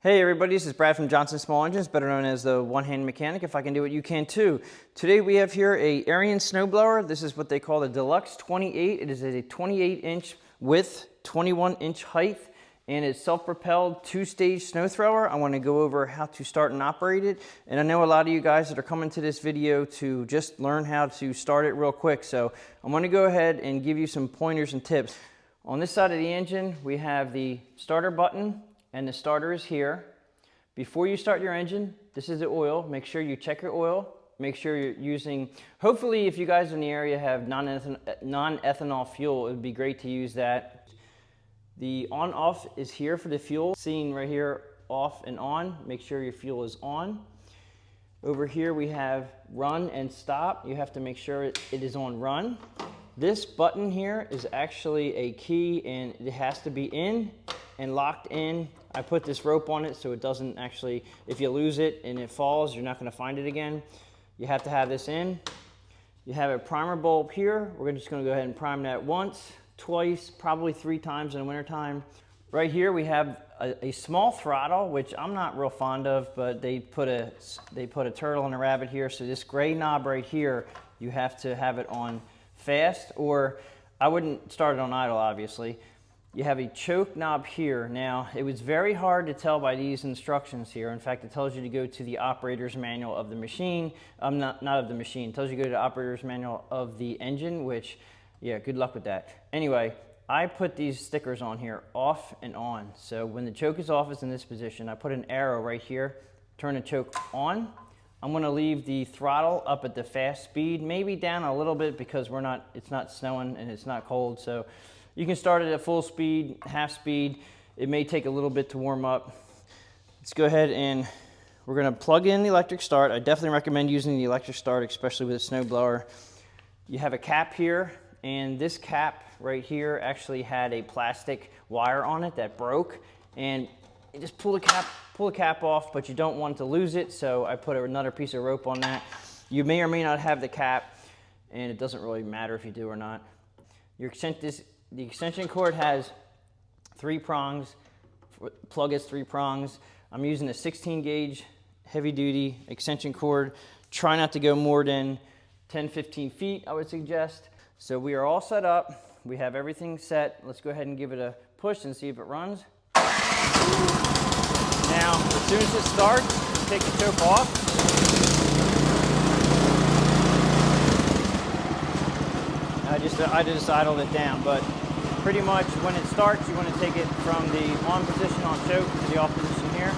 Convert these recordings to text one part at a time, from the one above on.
Hey everybody, this is Brad from Johnson Small Engines, better known as the one-hand mechanic. If I can do it, you can too. Today we have here a Ariens snowblower. This is what they call the Deluxe 28. It is a 28-inch width, 21-inch height, and it's self-propelled two-stage snow thrower. I want to go over how to start and operate it. And I know a lot of you guys that are coming to this video to just learn how to start it real quick. So I'm going to go ahead and give you some pointers and tips. On this side of the engine, we have the starter button. And the starter is here. Before you start your engine, this is the oil. Make sure you check your oil. Make sure you're using, hopefully if you guys in the area have non-ethanol fuel, it would be great to use that. The on-off is here for the fuel. Seen right here, off and on. Make sure your fuel is on. Over here we have run and stop. You have to make sure it is on run. This button here is actually a key and it has to be in and locked in. I put this rope on it so it doesn't actually, if you lose it and it falls, you're not going to find it again. You have to have this in. You have a primer bulb here. We're just going to go ahead and prime that once, twice, probably 3 times in the wintertime. Right here we have a small throttle, which I'm not real fond of, but they put a turtle and a rabbit here. So this gray knob right here, you have to have it on fast, or I wouldn't start it on idle, obviously. You have a choke knob here. Now, it was very hard to tell by these instructions here. In fact, it tells you to go to the operator's manual of the machine. Not of the machine. It tells you to go to the operator's manual of the engine, which, yeah, good luck with that. Anyway, I put these stickers on here, off and on. So when the choke is off, it's in this position. I put an arrow right here, turn the choke on. I'm gonna leave the throttle up at the fast speed, maybe down a little bit because it's not snowing and it's not cold. So you can start it at full speed, half speed. It may take a little bit to warm up. Let's go ahead and we're gonna plug in the electric start. I definitely recommend using the electric start, especially with a snowblower. You have a cap here, and this cap right here actually had a plastic wire on it that broke, and you just pull the cap off, but you don't want to lose it, so I put another piece of rope on that. You may or may not have the cap, and it doesn't really matter if you do or not. The extension cord has 3 prongs. Plug has 3 prongs. I'm using a 16 gauge heavy duty extension cord. Try not to go more than 10-15 feet, I would suggest. So we are all set up. We have everything set. Let's go ahead and give it a push and see if it runs. Now, as soon as it starts, take the choke off. I just idled it down, but pretty much when it starts, you want to take it from the on position on choke to the off position here.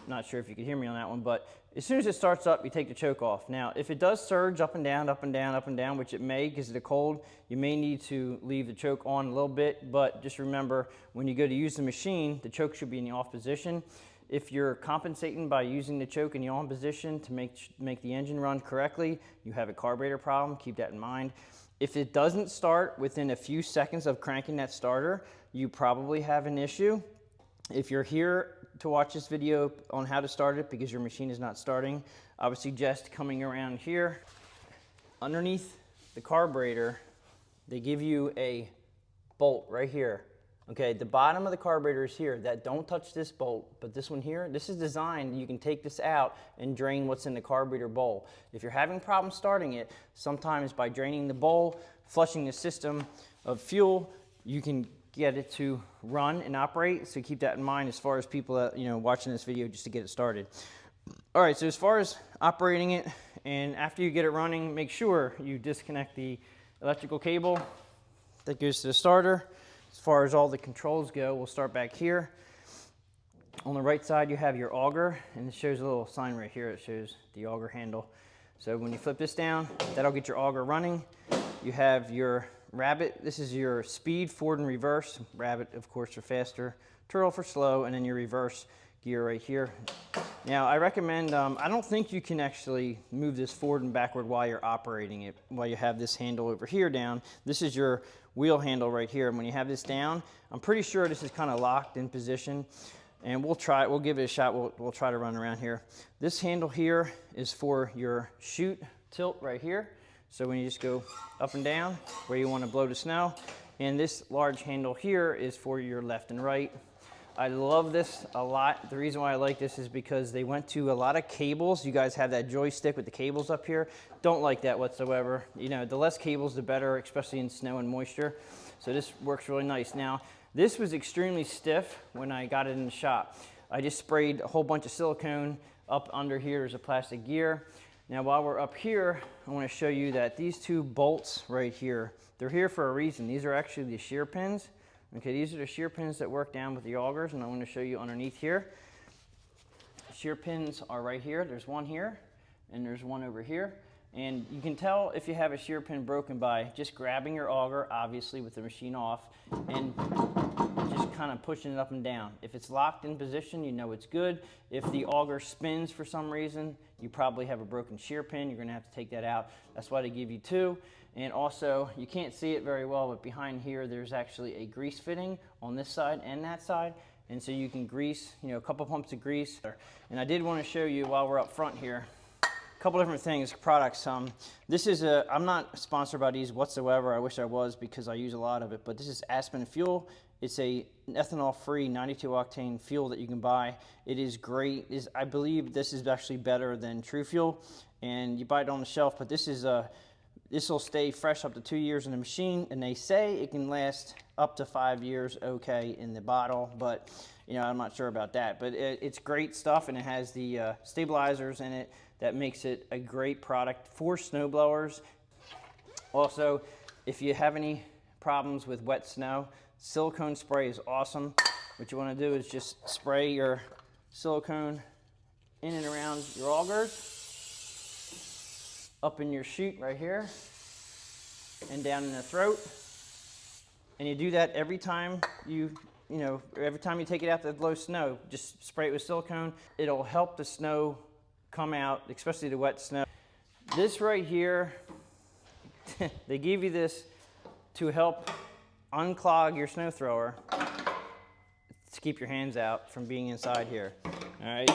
Not sure if you can hear me on that one, but as soon as it starts up, you take the choke off. Now, if it does surge up and down, up and down, up and down, which it may because of the cold, you may need to leave the choke on a little bit, but just remember, when you go to use the machine, the choke should be in the off position. If you're compensating by using the choke in the on position to make the engine run correctly, you have a carburetor problem. Keep that in mind. If it doesn't start within a few seconds of cranking that starter, you probably have an issue. If you're here to watch this video on how to start it because your machine is not starting, I would suggest coming around here. Underneath the carburetor, they give you a bolt right here. Okay, the bottom of the carburetor is here. Don't touch this bolt, but this one here, this is designed, you can take this out and drain what's in the carburetor bowl. If you're having problems starting it, sometimes by draining the bowl, flushing the system of fuel, you can get it to run and operate. So keep that in mind as far as people that, watching this video just to get it started. All right, so as far as operating it, and after you get it running, make sure you disconnect the electrical cable that goes to the starter. As far as all the controls go, we'll start back here. On the right side, you have your auger, and it shows a little sign right here that shows the auger handle. So when you flip this down, that'll get your auger running. You have your rabbit. This is your speed, forward and reverse. Rabbit, of course, for faster. Turtle for slow, and then your reverse gear right here. Now, I recommend, I don't think you can actually move this forward and backward while you're operating it, while you have this handle over here down. This is your wheel handle right here. And when you have this down, I'm pretty sure this is kind of locked in position. And we'll give it a shot. We'll try to run around here. This handle here is for your chute tilt right here. So when you just go up and down where you want to blow the snow. And this large handle here is for your left and right. I love this a lot. The reason why I like this is because they went to a lot of cables. You guys have that joystick with the cables up here. Don't like that whatsoever. You know, the less cables, the better, especially in snow and moisture. So this works really nice. Now, this was extremely stiff when I got it in the shop. I just sprayed a whole bunch of silicone up under here. There's a plastic gear. Now, while we're up here, I want to show you that these two bolts right here, they're here for a reason. These are actually the shear pins. Okay, these are the shear pins that work down with the augers, and I want to show you underneath here. Shear pins are right here. There's one here, and there's one over here. And you can tell if you have a shear pin broken by just grabbing your auger, obviously with the machine off, and just kind of pushing it up and down. If it's locked in position, you know it's good. If the auger spins for some reason, you probably have a broken shear pin. You're going to have to take that out. That's why they give you two. And also, you can't see it very well, but behind here, there's actually a grease fitting on this side and that side. And so you can grease, you know, a couple pumps of grease. And I did want to show you while we're up front here, a couple different things, products. This is I'm not sponsored by these whatsoever. I wish I was because I use a lot of it, but this is Aspen Fuel. It's a ethanol-free 92 octane fuel that you can buy. It is great. I believe this is actually better than True Fuel, and you buy it on the shelf, but this will stay fresh up to 2 years in the machine, and they say it can last up to 5 years okay in the bottle, but you know, I'm not sure about that. But it's great stuff, and it has the stabilizers in it that makes it a great product for snowblowers. Also, if you have any problems with wet snow, silicone spray is awesome. What you want to do is just spray your silicone in and around your augers, up in your chute right here, and down in the throat. And you do that every time every time you take it out to blow snow. Just spray it with silicone. It'll help the snow come out, especially the wet snow. This right here, they give you this to help unclog your snow thrower to keep your hands out from being inside here. All right,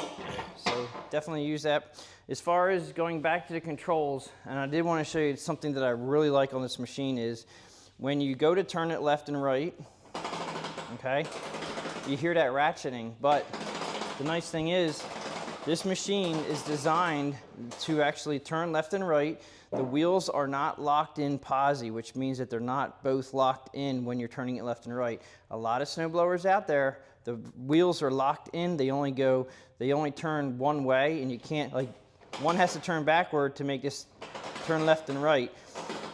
so definitely use that. As far as going back to the controls, and I did want to show you something that I really like on this machine is when you go to turn it left and right, okay, you hear that ratcheting, but the nice thing is this machine is designed to actually turn left and right. The wheels are not locked in posi, which means that they're not both locked in when you're turning it left and right. A lot of snowblowers out there, the wheels are locked in. They only turn one way, and you can't, like, one has to turn backward to make this turn left and right.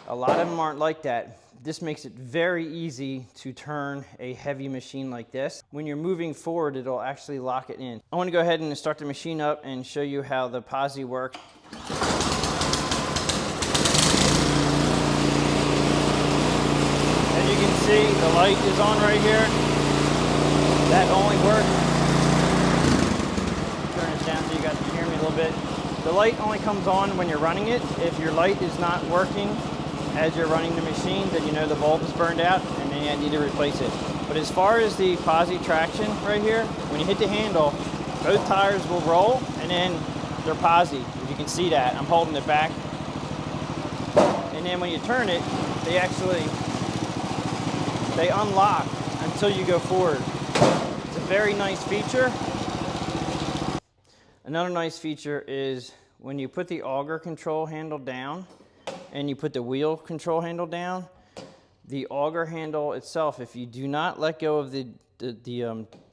A lot of them aren't like that. This makes it very easy to turn a heavy machine like this. When you're moving forward, it'll actually lock it in. I want to go ahead and start the machine up and show you how the posi works. As you can see, the light is on right here. That only works. Turn this down so you guys can hear me a little bit. The light only comes on when you're running it. If your light is not working as you're running the machine, then you know the bulb is burned out and then you need to replace it. But as far as the posi traction right here, when you hit the handle, both tires will roll and then they're posi. If you can see that, I'm holding it back. And then when you turn it, they unlock until you go forward. It's a very nice feature. Another nice feature is when you put the auger control handle down and you put the wheel control handle down, the auger handle itself, if you do not let go of the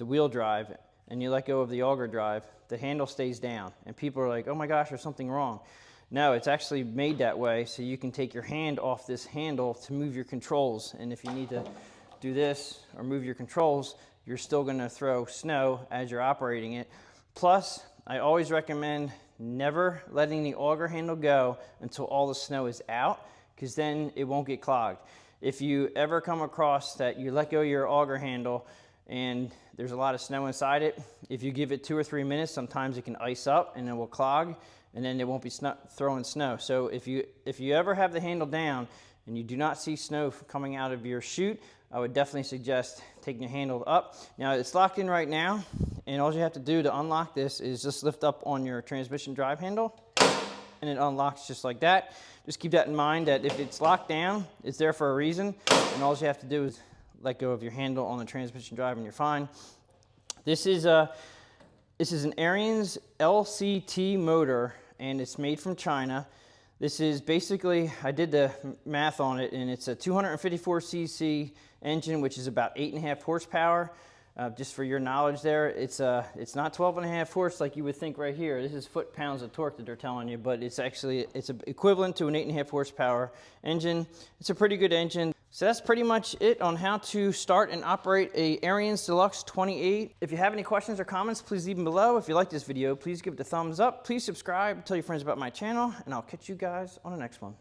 wheel drive and you let go of the auger drive, the handle stays down. And people are like, oh my gosh, there's something wrong. No, it's actually made that way so you can take your hand off this handle to move your controls. And if you need to do this or move your controls, you're still going to throw snow as you're operating it. Plus, I always recommend never letting the auger handle go until all the snow is out, because then it won't get clogged. If you ever come across that you let go of your auger handle and there's a lot of snow inside it, if you give it 2 or 3 minutes, sometimes it can ice up and it will clog, and then it won't be throwing snow. So if you ever have the handle down and you do not see snow coming out of your chute, I would definitely suggest taking your handle up. Now it's locked in right now, and all you have to do to unlock this is just lift up on your transmission drive handle, and it unlocks just like that. Just keep that in mind that if it's locked down, it's there for a reason, and all you have to do is let go of your handle on the transmission drive and you're fine. This is an Ariens LCT motor, and it's made from China. This is basically, I did the math on it, and it's a 254cc engine, which is about 8.5 horsepower. Just for your knowledge there, it's not 12.5 horse like you would think right here. This is foot-pounds of torque that they're telling you, but it's equivalent to an 8.5 horsepower engine. It's a pretty good engine. So that's pretty much it on how to start and operate a Ariens Deluxe 28. If you have any questions or comments, please leave them below. If you like this video, please give it a thumbs up. Please subscribe, tell your friends about my channel, and I'll catch you guys on the next one.